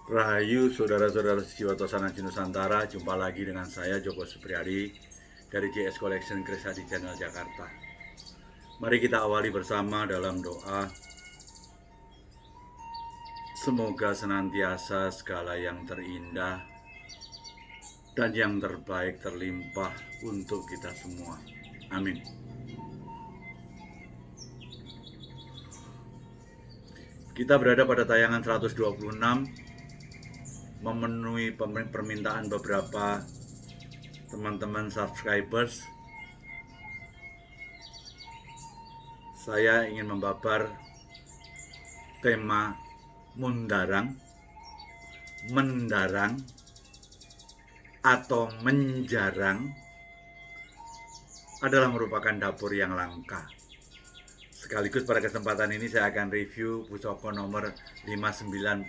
Rahayu saudara-saudara sejiwa Tosana Nusantara, jumpa lagi dengan saya Joko Supriyadi dari JS Collection Kris Hadi Channel Jakarta. Mari kita awali bersama dalam doa. Semoga senantiasa segala yang terindah dan yang terbaik terlimpah untuk kita semua. Amin. Kita berada pada tayangan 126, memenuhi permintaan beberapa teman-teman subscribers. Saya ingin membabar tema mendarang atau menjarang adalah merupakan dapur yang langka. Sekaligus pada kesempatan ini saya akan review pusaka nomor 5945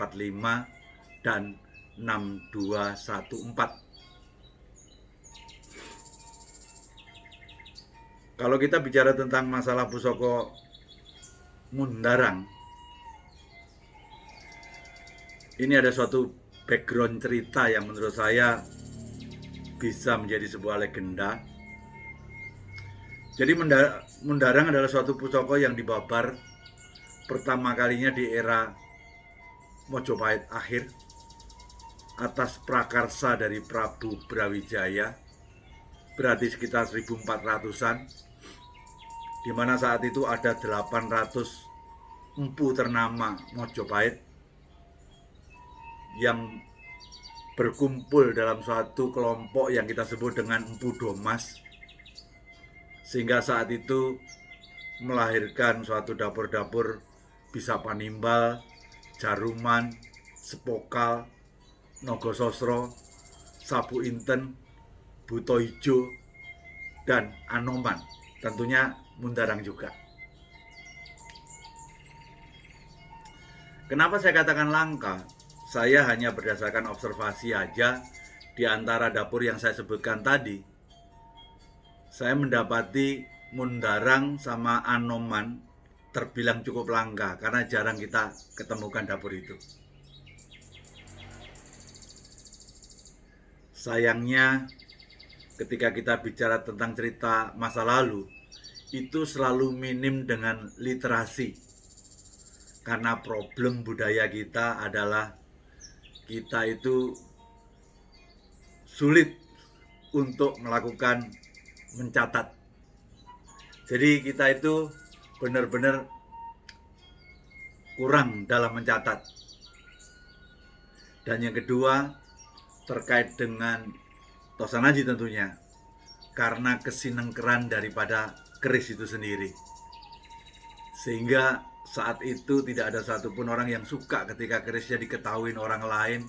dan 6214. Kalau kita bicara tentang masalah pusaka mundarang, ini ada suatu background cerita yang menurut saya bisa menjadi sebuah legenda. Jadi mundarang adalah suatu pusaka yang dibabar pertama kalinya di era Mojopahit akhir atas prakarsa dari Prabu Brawijaya, berarti sekitar 1400-an, di mana saat itu ada 800 empu ternama Mojopahit yang berkumpul dalam suatu kelompok yang kita sebut dengan Empu Domas, sehingga saat itu melahirkan suatu dapur-dapur bisa Panimbal, Jaruman, Sepokal, Nogososro, Sabu Inten, Buto Ijo, dan Anoman. Tentunya Mundarang juga. Kenapa saya katakan langka? Saya hanya berdasarkan observasi aja di antara dapur yang saya sebutkan tadi. Saya mendapati Mundarang sama Anoman terbilang cukup langka karena jarang kita ketemukan dapur itu. Sayangnya ketika kita bicara tentang cerita masa lalu, itu selalu minim dengan literasi. Karena problem budaya kita adalah kita itu sulit untuk melakukan mencatat. Jadi kita itu benar-benar kurang dalam mencatat. Dan yang kedua, terkait dengan Tosanaji tentunya, karena kesinengkeran daripada keris itu sendiri, sehingga saat itu tidak ada satupun orang yang suka ketika kerisnya diketahui orang lain.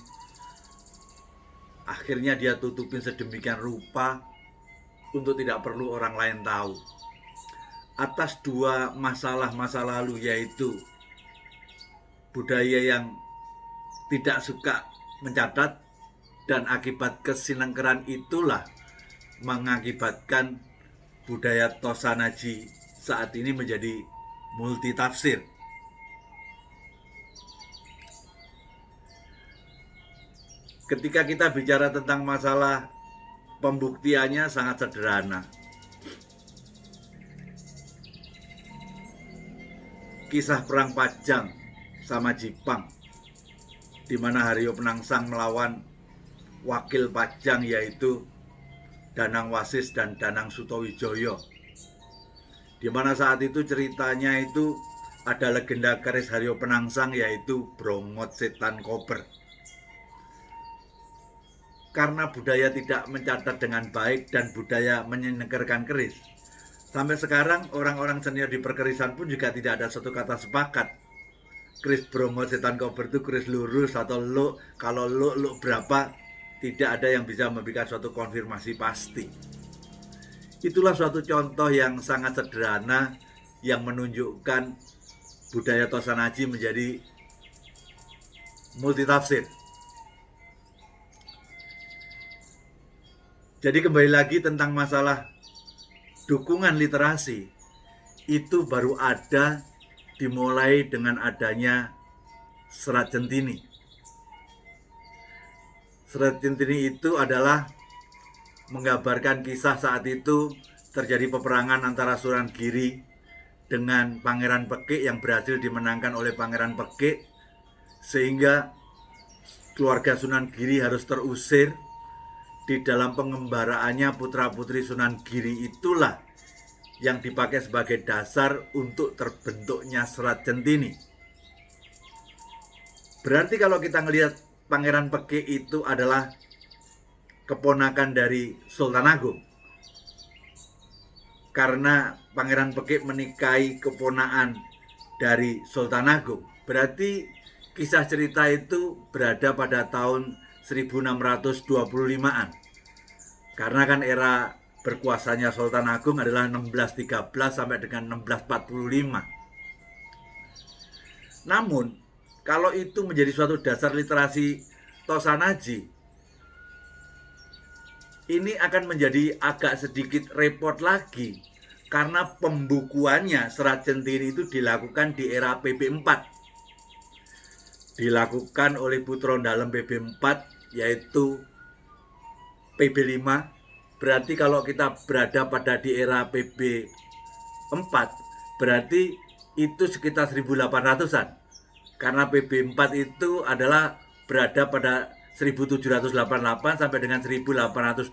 Akhirnya dia tutupin sedemikian rupa untuk tidak perlu orang lain tahu. Atas dua masalah masa lalu, yaitu budaya yang tidak suka mencatat, dan akibat kesinengkeran itulah mengakibatkan budaya Tosanaji saat ini menjadi multitafsir. Ketika kita bicara tentang masalah pembuktiannya sangat sederhana. Kisah perang Pajang sama Jipang, di mana Haryo Penangsang melawan wakil Pajang yaitu Danang Wasis dan Danang Sutowijoyo, di mana saat itu ceritanya itu ada legenda keris Haryo Penangsang yaitu Bromot Setan Kober. Karena budaya tidak mencatat dengan baik dan budaya menyenengkerkan keris, sampai sekarang orang-orang senior di perkerisan pun juga tidak ada satu kata sepakat. Keris Bromot Setan Kober itu keris lurus atau lo, kalau lo berapa, tidak ada yang bisa memberikan suatu konfirmasi pasti. Itulah suatu contoh yang sangat sederhana yang menunjukkan budaya Tosanaji menjadi multitafsir. Jadi kembali lagi tentang masalah dukungan literasi, itu baru ada dimulai dengan adanya Serat Centini. Serat Centini itu adalah menggambarkan kisah saat itu terjadi peperangan antara Sunan Giri dengan Pangeran Pekik yang berhasil dimenangkan oleh Pangeran Pekik, sehingga keluarga Sunan Giri harus terusir. Di dalam pengembaraannya putra-putri Sunan Giri itulah yang dipakai sebagai dasar untuk terbentuknya Serat Centini. Berarti kalau kita ngelihat Pangeran Pekik itu adalah keponakan dari Sultan Agung, karena Pangeran Pekik menikahi keponaan dari Sultan Agung, berarti kisah cerita itu berada pada tahun 1625-an. Karena kan era berkuasanya Sultan Agung adalah 1613 sampai dengan 1645. Namun, kalau itu menjadi suatu dasar literasi Tosanaji, ini akan menjadi agak sedikit repot lagi, karena pembukuannya Serat Centini itu dilakukan di era PB4. Dilakukan oleh putra dalam PB4, yaitu PB5. Berarti kalau kita berada pada di era PB4, berarti itu sekitar 1800-an. Karena PB4 itu adalah berada pada 1788 sampai dengan 1820.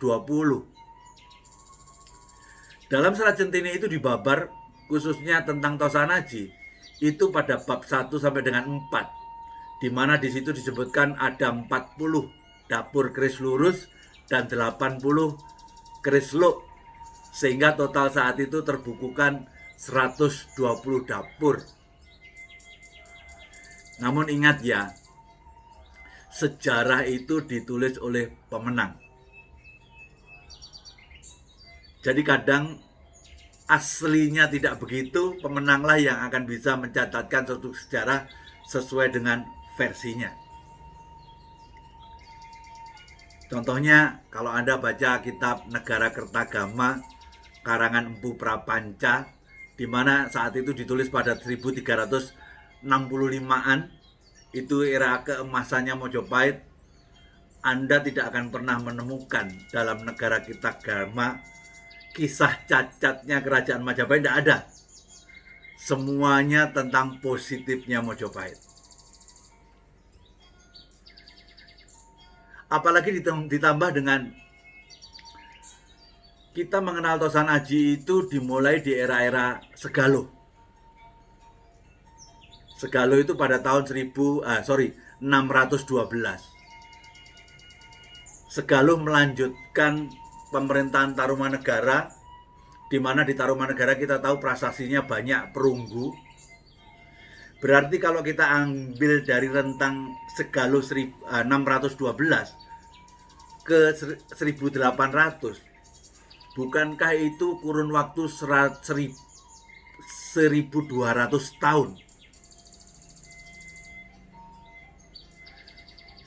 Dalam Serat Centini itu dibabar khususnya tentang Tosanaji itu pada bab 1 sampai dengan 4, di mana di situ disebutkan ada 40 dapur keris lurus dan 80 keris luk, sehingga total saat itu terbukukan 120 dapur. Namun ingat ya, sejarah itu ditulis oleh pemenang. Jadi kadang aslinya tidak begitu, pemenanglah yang akan bisa mencatatkan suatu sejarah sesuai dengan versinya. Contohnya kalau Anda baca kitab Negara Kertagama karangan Empu Prapanca, di mana saat itu ditulis pada 1365-an, itu era keemasannya Mojopahit, Anda tidak akan pernah menemukan dalam Negara Kertagama kisah cacatnya kerajaan Majapahit, tidak ada. Semuanya tentang positifnya Mojopahit. Apalagi ditambah dengan kita mengenal Tosanaji itu dimulai di era-era Segalo. Segalo itu pada tahun 612. Segalo melanjutkan pemerintahan Tarumanegara, di mana di Tarumanegara kita tahu prasasinya banyak perunggu. Berarti kalau kita ambil dari rentang Segalo 612 ke 1800, bukankah itu kurun waktu 1200 tahun?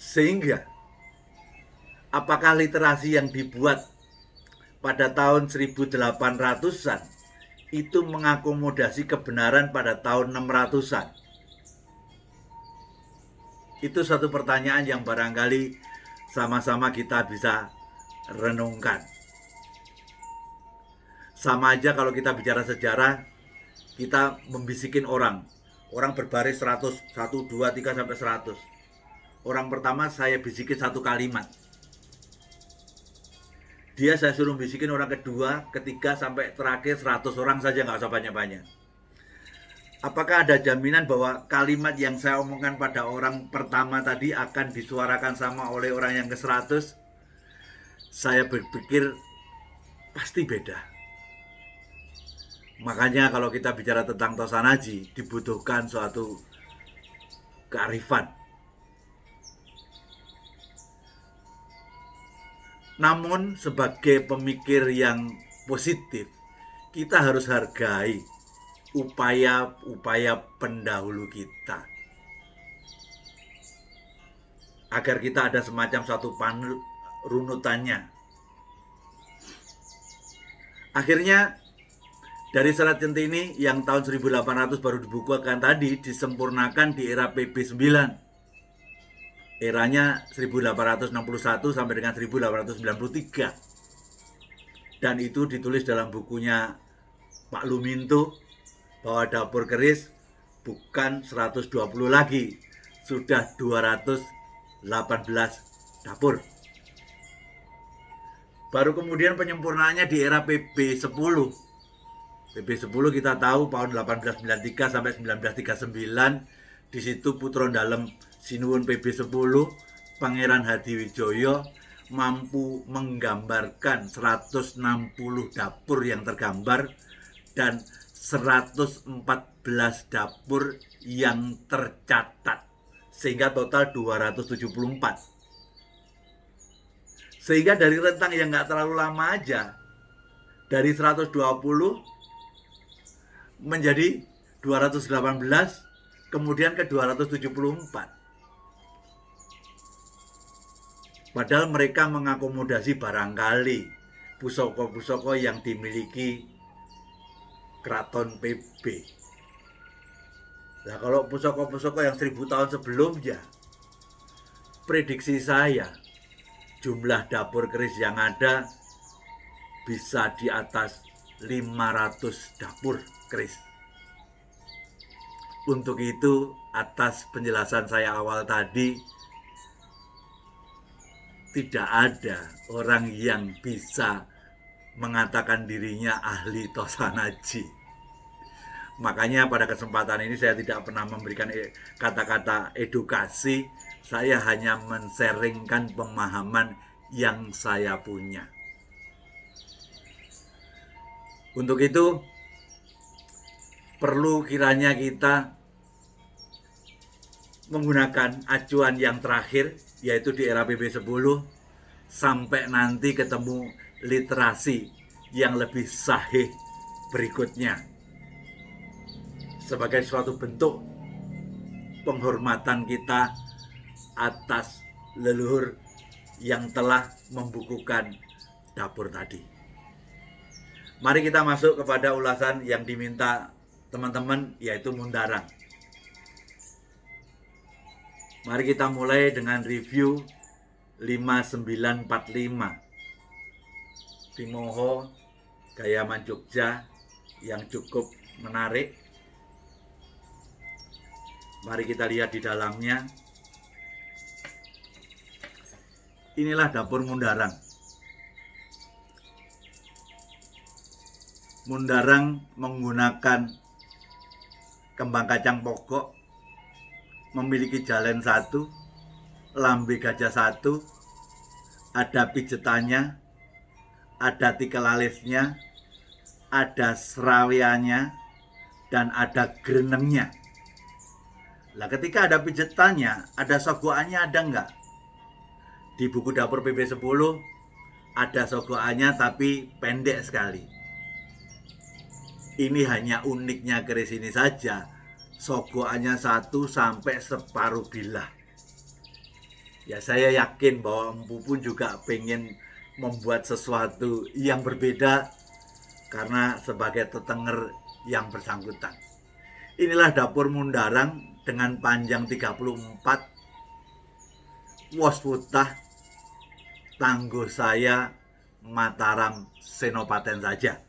Sehingga apakah literasi yang dibuat pada tahun 1800-an itu mengakomodasi kebenaran pada tahun 600-an? Itu satu pertanyaan yang barangkali sama-sama kita bisa renungkan. Sama aja kalau kita bicara sejarah, kita membisikin orang berbaris 100, 1, 2, 3 sampai 100. Orang pertama saya bisikin satu kalimat, dia saya suruh bisikin orang kedua, ketiga sampai terakhir 100 orang saja, nggak usah banyak-banyak. Apakah ada jaminan bahwa kalimat yang saya omongkan pada orang pertama tadi akan disuarakan sama oleh orang yang ke-100? Saya berpikir pasti beda. Makanya kalau kita bicara tentang Tosanaji, dibutuhkan suatu kearifan. Namun sebagai pemikir yang positif, kita harus hargai upaya-upaya pendahulu kita, agar kita ada semacam satu runutannya. Akhirnya dari Serat Centini yang tahun 1800 baru dibukukan tadi, disempurnakan di era PB9. eranya 1861 sampai dengan 1893. Dan itu ditulis dalam bukunya Pak Luminto bahwa dapur keris bukan 120 lagi, sudah 218 dapur. Baru kemudian penyempurnaannya di era PB10. PB10 kita tahu tahun 1893 sampai 1939. Di situ Putron Dalem Sinuwun PB10, Pangeran Hadiwijoyo mampu menggambarkan 160 dapur yang tergambar dan 114 dapur yang tercatat, sehingga total 274. Sehingga dari rentang yang nggak terlalu lama aja, dari 120 menjadi 218, kemudian ke 274. Padahal mereka mengakomodasi barangkali pusoko-pusoko yang dimiliki Keraton PB. Nah, kalau pusoko-pusoko yang 1000 tahun sebelumnya, prediksi saya jumlah dapur keris yang ada bisa di atas 500 dapur keris. Untuk itu, atas penjelasan saya awal tadi, tidak ada orang yang bisa mengatakan dirinya ahli tosanaji. Makanya pada kesempatan ini saya tidak pernah memberikan kata-kata edukasi, saya hanya men-sharingkan pemahaman yang saya punya. Untuk itu, perlu kiranya kita menggunakan acuan yang terakhir, yaitu di era PB10, sampai nanti ketemu literasi yang lebih sahih berikutnya, sebagai suatu bentuk penghormatan kita atas leluhur yang telah membukukan dapur tadi. Mari kita masuk kepada ulasan yang diminta teman-teman, yaitu Mundarang. Mari kita mulai dengan review 5945 Timoho Gayaman Jogja yang cukup menarik. Mari kita lihat di dalamnya. Inilah dapur Mundarang. Mundarang menggunakan kembang kacang pokok, memiliki jalen 1, lambe gajah 1, ada pijetannya, ada tikel alisnya, ada serawiannya, dan ada grenengnya. Nah, ketika ada pijetannya, ada sogoannya ada enggak? Di buku dapur PB10 ada sogoannya, tapi pendek sekali. Ini hanya uniknya keris ini saja, sogoannya 1 sampai separuh bilah. Ya, saya yakin bahwa empu pun juga pengen membuat sesuatu yang berbeda karena sebagai tetenger yang bersangkutan. Inilah dapur Mundarang dengan panjang 34, wos putah, tangguh saya Mataram Senopaten saja.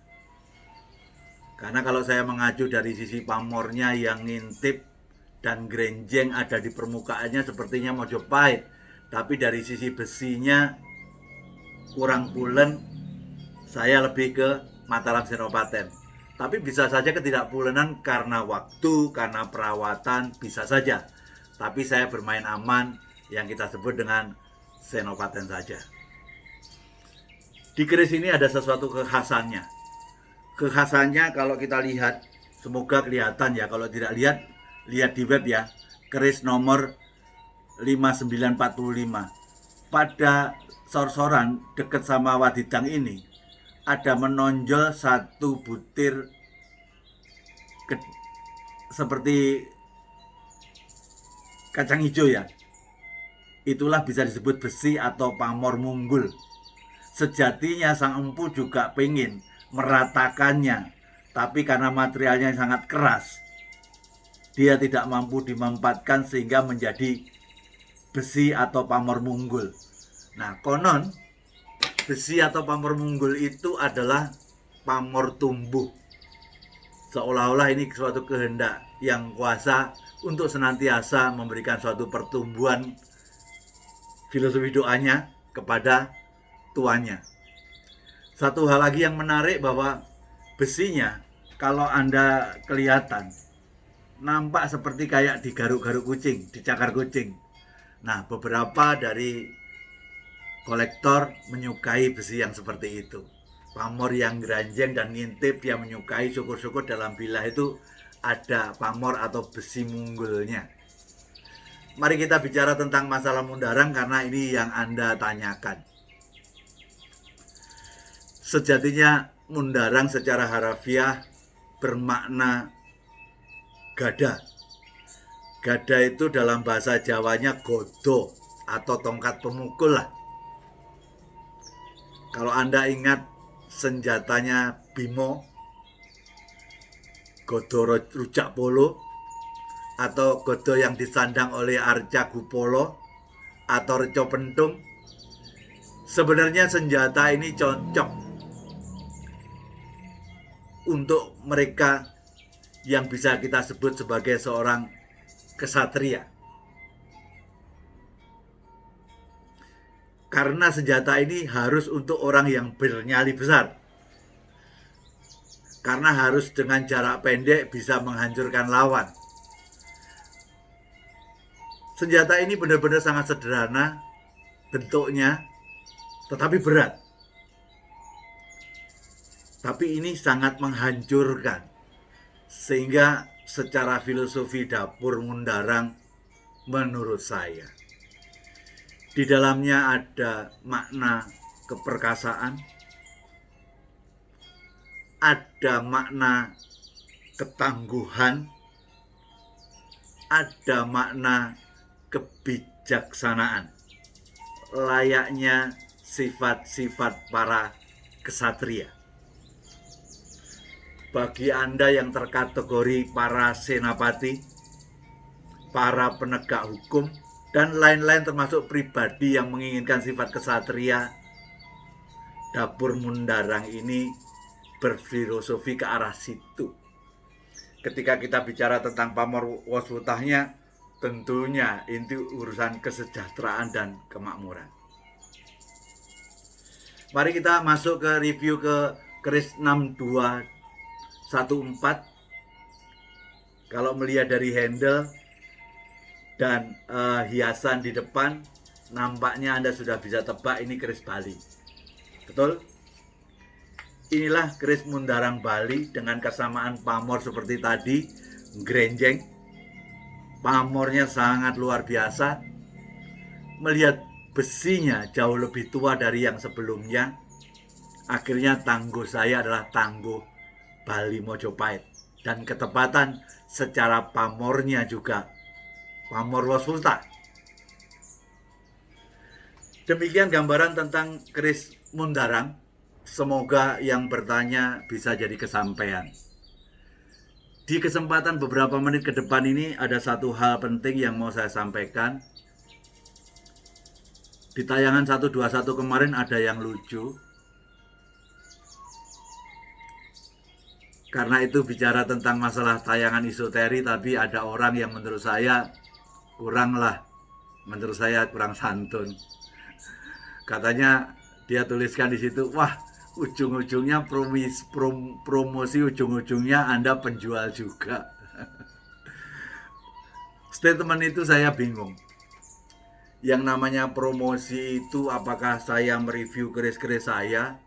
Karena kalau saya mengacu dari sisi pamornya yang ngintip dan grenjeng ada di permukaannya sepertinya Mojopahit, tapi dari sisi besinya kurang pulen, saya lebih ke Mataram Senopaten. Tapi bisa saja ketidakpulenan karena waktu, karena perawatan, bisa saja. Tapi saya bermain aman yang kita sebut dengan Senopaten saja. Di keris ini ada sesuatu kekhasannya. Kekhasannya kalau kita lihat, semoga kelihatan ya, kalau tidak lihat, lihat di web ya. Keris nomor 5945. Pada sor-soran dekat sama wadidang ini ada menonjol satu butir seperti kacang hijau ya. Itulah bisa disebut besi atau pamor munggul. Sejatinya sang empu juga pengen meratakannya, tapi karena materialnya sangat keras, dia tidak mampu dimampatkan sehingga menjadi besi atau pamor munggul. Nah, konon besi atau pamor munggul itu adalah pamor tumbuh. Seolah-olah ini suatu kehendak yang kuasa untuk senantiasa memberikan suatu pertumbuhan filosofi doanya kepada tuannya. Satu hal lagi yang menarik bahwa besinya kalau Anda kelihatan nampak seperti kayak digaruk-garuk kucing, dicakar kucing. Nah, beberapa dari kolektor menyukai besi yang seperti itu. Pamor yang granjeng dan ngintip dia menyukai, syukur-syukur dalam bilah itu ada pamor atau besi munggulnya. Mari kita bicara tentang masalah mundarang karena ini yang Anda tanyakan. Sejatinya mundarang secara harafiah bermakna gada. Gada itu dalam bahasa Jawanya godo atau tongkat pemukul lah. Kalau Anda ingat senjatanya Bimo, godo rujak polo, atau godo yang disandang oleh Arca Gupolo atau Reco Pentung, sebenarnya senjata ini cocok untuk mereka yang bisa kita sebut sebagai seorang kesatria. Karena senjata ini harus untuk orang yang bernyali besar. Karena harus dengan jarak pendek bisa menghancurkan lawan. Senjata ini benar-benar sangat sederhana bentuknya, tetapi berat. Tapi ini sangat menghancurkan. Sehingga secara filosofi dapur mundarang menurut saya di dalamnya ada makna keperkasaan, ada makna ketangguhan, ada makna kebijaksanaan, layaknya sifat-sifat para kesatria. Bagi Anda yang terkategori para senapati, para penegak hukum, dan lain-lain termasuk pribadi yang menginginkan sifat kesatria, dapur mundarang ini berfilosofi ke arah situ. Ketika kita bicara tentang pamor waswutahnya, tentunya inti urusan kesejahteraan dan kemakmuran. Mari kita masuk ke review ke keris 6214. Kalau melihat dari handle dan hiasan di depan, nampaknya Anda sudah bisa tebak ini keris Bali. Betul? Inilah keris mundarang Bali dengan kesamaan pamor seperti tadi, grenjeng. Pamornya sangat luar biasa. Melihat besinya jauh lebih tua dari yang sebelumnya, akhirnya tangguh saya adalah tangguh Bali Mojopahit. Dan ketepatan secara pamornya juga pamor waswutah. Demikian gambaran tentang keris mundarang. Semoga yang bertanya bisa jadi kesampaian. Di kesempatan beberapa menit ke depan ini ada satu hal penting yang mau saya sampaikan. Di tayangan 121 kemarin ada yang lucu. Karena itu bicara tentang masalah tayangan isoteri, tapi ada orang yang menurut saya menurut saya kurang santun. Katanya dia tuliskan di situ, wah ujung-ujungnya promosi, ujung-ujungnya Anda penjual juga. Statement itu saya bingung. Yang namanya promosi itu apakah saya mereview keris-keris saya?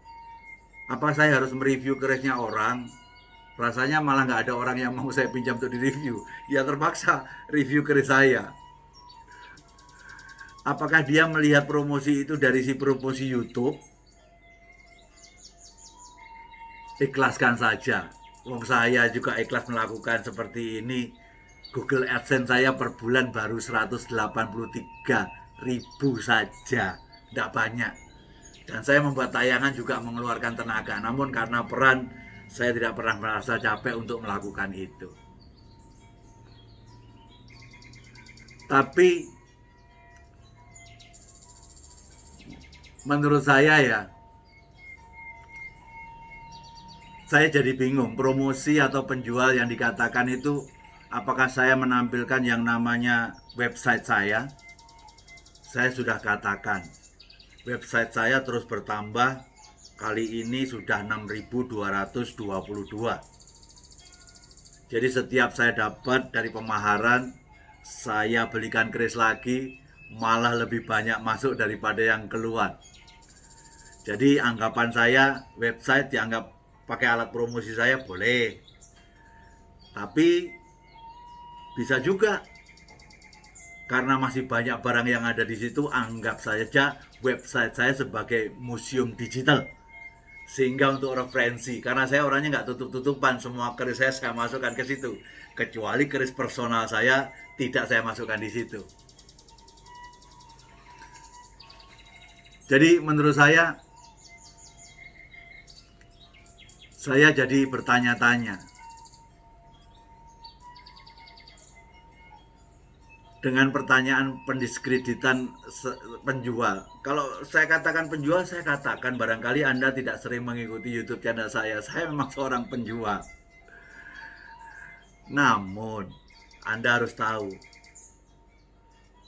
Apa saya harus mereview kerisnya orang? Rasanya malah nggak ada orang yang mau saya pinjam untuk direview. Ya terpaksa review keris saya. Apakah dia melihat promosi itu dari si promosi YouTube? Ikhlaskan saja. Wong saya juga ikhlas melakukan seperti ini. Google AdSense saya per bulan baru 183.000 saja. Tidak banyak. Dan saya membuat tayangan juga mengeluarkan tenaga. Namun karena peran, saya tidak pernah merasa capek untuk melakukan itu. Tapi menurut saya ya, saya jadi bingung promosi atau penjual yang dikatakan itu, apakah saya menampilkan yang namanya website saya. Saya sudah katakan website saya terus bertambah, kali ini sudah 6.222. Jadi setiap saya dapat dari pemaharan, saya belikan keris lagi, malah lebih banyak masuk daripada yang keluar. Jadi anggapan saya, website dianggap pakai alat promosi saya boleh, tapi bisa juga karena masih banyak barang yang ada di situ, anggap saja website saya sebagai museum digital. Sehingga untuk referensi, karena saya orangnya nggak tutup-tutupan, semua keris saya masukkan ke situ, kecuali keris personal saya tidak saya masukkan di situ. Jadi menurut saya jadi bertanya-tanya dengan pertanyaan pendiskreditan penjual. Kalau saya katakan penjual, saya katakan barangkali Anda tidak sering mengikuti YouTube channel saya. Saya memang seorang penjual. Namun, Anda harus tahu,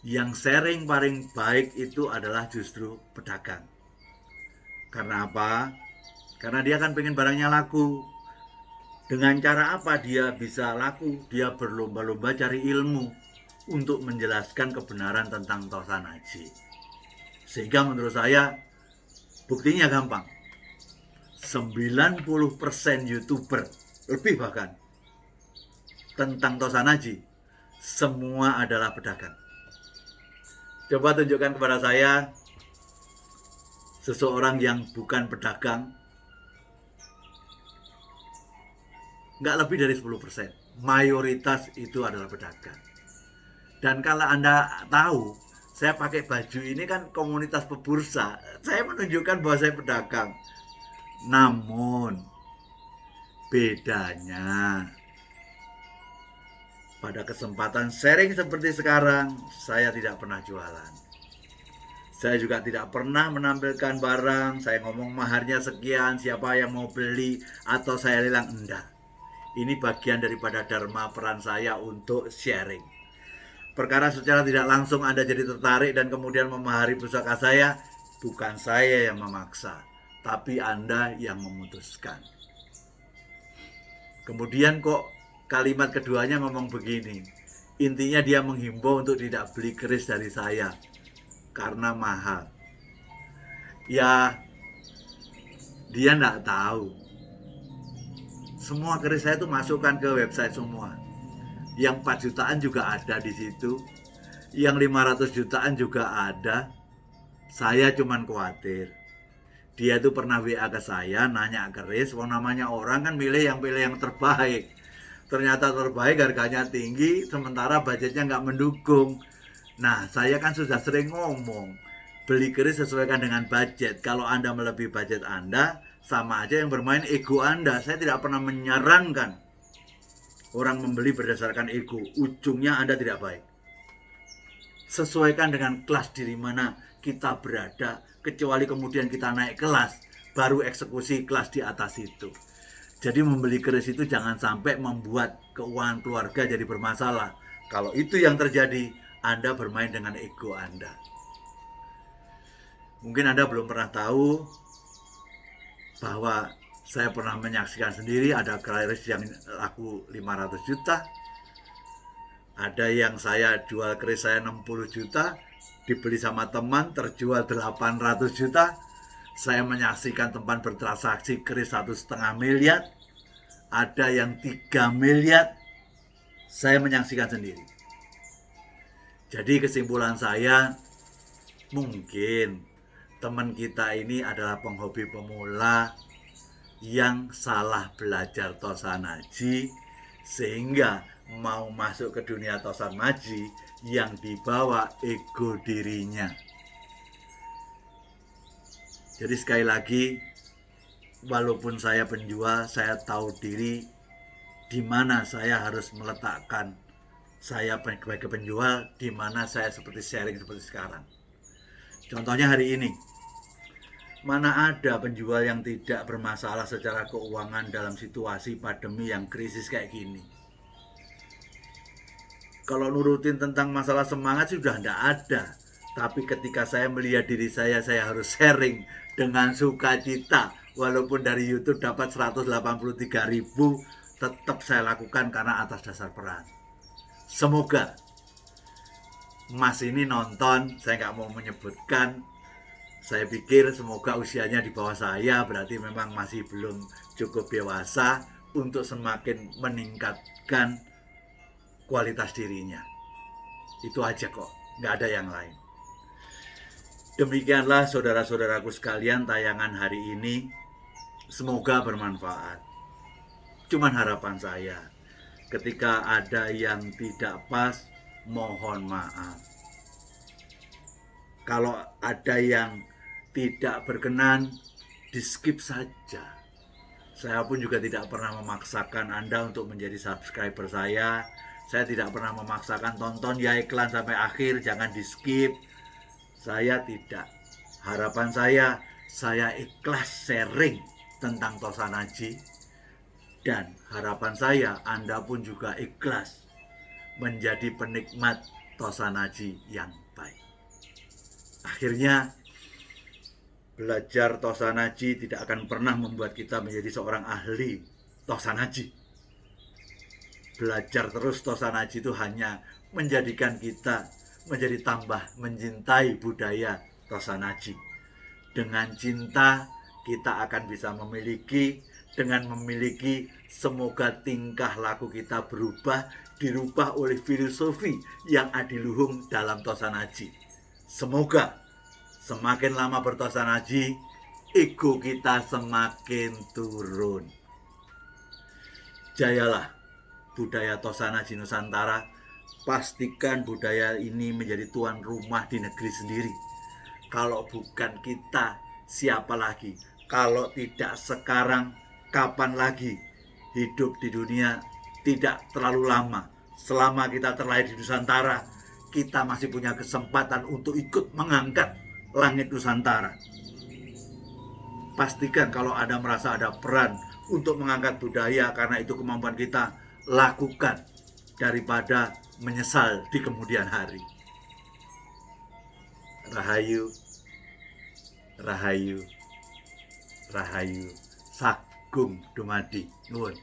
yang sharing paling baik itu adalah justru pedagang. Karena apa? Karena dia kan pengen barangnya laku. Dengan cara apa dia bisa laku? Dia berlomba-lomba cari ilmu untuk menjelaskan kebenaran tentang Tosan Haji. Sehingga menurut saya buktinya gampang. 90% YouTuber, lebih bahkan, tentang Tosan Haji, semua adalah pedagang. Coba tunjukkan kepada saya seseorang yang bukan pedagang, nggak lebih dari 10%. Mayoritas itu adalah pedagang. Dan kalau Anda tahu, saya pakai baju ini kan komunitas pebursa. Saya menunjukkan bahwa saya pedagang. Namun, bedanya pada kesempatan sharing seperti sekarang, saya tidak pernah jualan. Saya juga tidak pernah menampilkan barang, saya ngomong maharnya sekian, siapa yang mau beli, atau saya lelang, enggak. Ini bagian daripada dharma peran saya untuk sharing. Perkara secara tidak langsung Anda jadi tertarik dan kemudian memahari pusaka saya, bukan saya yang memaksa, tapi Anda yang memutuskan. Kemudian kok kalimat keduanya ngomong begini, intinya dia menghimbau untuk tidak beli keris dari saya karena mahal. Ya, dia nggak tahu. Semua keris saya itu masukkan ke website semua. Yang 4 jutaan juga ada di situ, yang 500 jutaan juga ada. Saya cuman khawatir, dia tuh pernah WA ke saya nanya keris, namanya orang kan pilih yang terbaik. Ternyata terbaik harganya tinggi, sementara budgetnya nggak mendukung. Nah, saya kan sudah sering ngomong, beli keris sesuaikan dengan budget. Kalau Anda melebihi budget Anda, sama aja yang bermain ego Anda. Saya tidak pernah menyarankan orang membeli berdasarkan ego, ujungnya Anda tidak baik. Sesuaikan dengan kelas diri mana kita berada, kecuali kemudian kita naik kelas, baru eksekusi kelas di atas itu. Jadi membeli keris itu jangan sampai membuat keuangan keluarga jadi bermasalah. Kalau itu yang terjadi, Anda bermain dengan ego Anda. Mungkin Anda belum pernah tahu bahwa saya pernah menyaksikan sendiri ada keris yang laku 500 juta. Ada yang saya jual keris saya 60 juta, dibeli sama teman terjual 800 juta. Saya menyaksikan teman bertransaksi keris 1,5 miliar. Ada yang 3 miliar. Saya menyaksikan sendiri. Jadi kesimpulan saya, mungkin teman kita ini adalah penghobi pemula yang salah belajar Tosan Haji, sehingga mau masuk ke dunia Tosan Haji yang dibawa ego dirinya. Jadi sekali lagi, walaupun saya penjual, saya tahu diri di mana saya harus meletakkan saya sebagai penjual, di mana saya seperti sharing seperti sekarang. Contohnya hari ini, Mana ada penjual yang tidak bermasalah secara keuangan dalam situasi pandemi yang krisis kayak gini. Kalau nurutin tentang masalah semangat sih sudah tidak ada. Tapi ketika saya melihat diri saya harus sharing dengan sukacita. Walaupun dari YouTube dapat 183.000, tetap saya lakukan karena atas dasar peran. Semoga Mas ini nonton, saya nggak mau menyebutkan. Saya pikir semoga usianya di bawah saya, berarti memang masih belum cukup dewasa untuk semakin meningkatkan kualitas dirinya. Itu aja kok, nggak ada yang lain. Demikianlah saudara-saudaraku sekalian tayangan hari ini. Semoga bermanfaat. Cuman harapan saya, ketika ada yang tidak pas, mohon maaf. Kalau ada yang tidak berkenan, di skip saja. Saya pun juga tidak pernah memaksakan Anda untuk menjadi subscriber saya. Saya tidak pernah memaksakan tonton ya iklan sampai akhir, jangan di skip. Saya tidak. Harapan saya ikhlas sharing tentang Tosanaji. Dan harapan saya Anda pun juga ikhlas menjadi penikmat Tosanaji yang baik. Akhirnya belajar Tosanaji tidak akan pernah membuat kita menjadi seorang ahli Tosanaji. Belajar terus Tosanaji itu hanya menjadikan kita menjadi tambah mencintai budaya Tosanaji. Dengan cinta kita akan bisa memiliki, dengan memiliki semoga tingkah laku kita berubah, dirubah oleh filosofi yang adiluhung dalam Tosanaji. Semoga semakin lama bertosanaji, ego kita semakin turun. Jayalah budaya Tosanaji Nusantara. Pastikan budaya ini menjadi tuan rumah di negeri sendiri. Kalau bukan kita, siapa lagi? Kalau tidak sekarang, kapan lagi? Hidup di dunia tidak terlalu lama. Selama kita terlahir di Nusantara, kita masih punya kesempatan untuk ikut mengangkat langit Nusantara. Pastikan kalau Anda merasa ada peran untuk mengangkat budaya karena itu kemampuan kita, lakukan daripada menyesal di kemudian hari. Rahayu, rahayu, rahayu, sagung dumadi. Nuwun.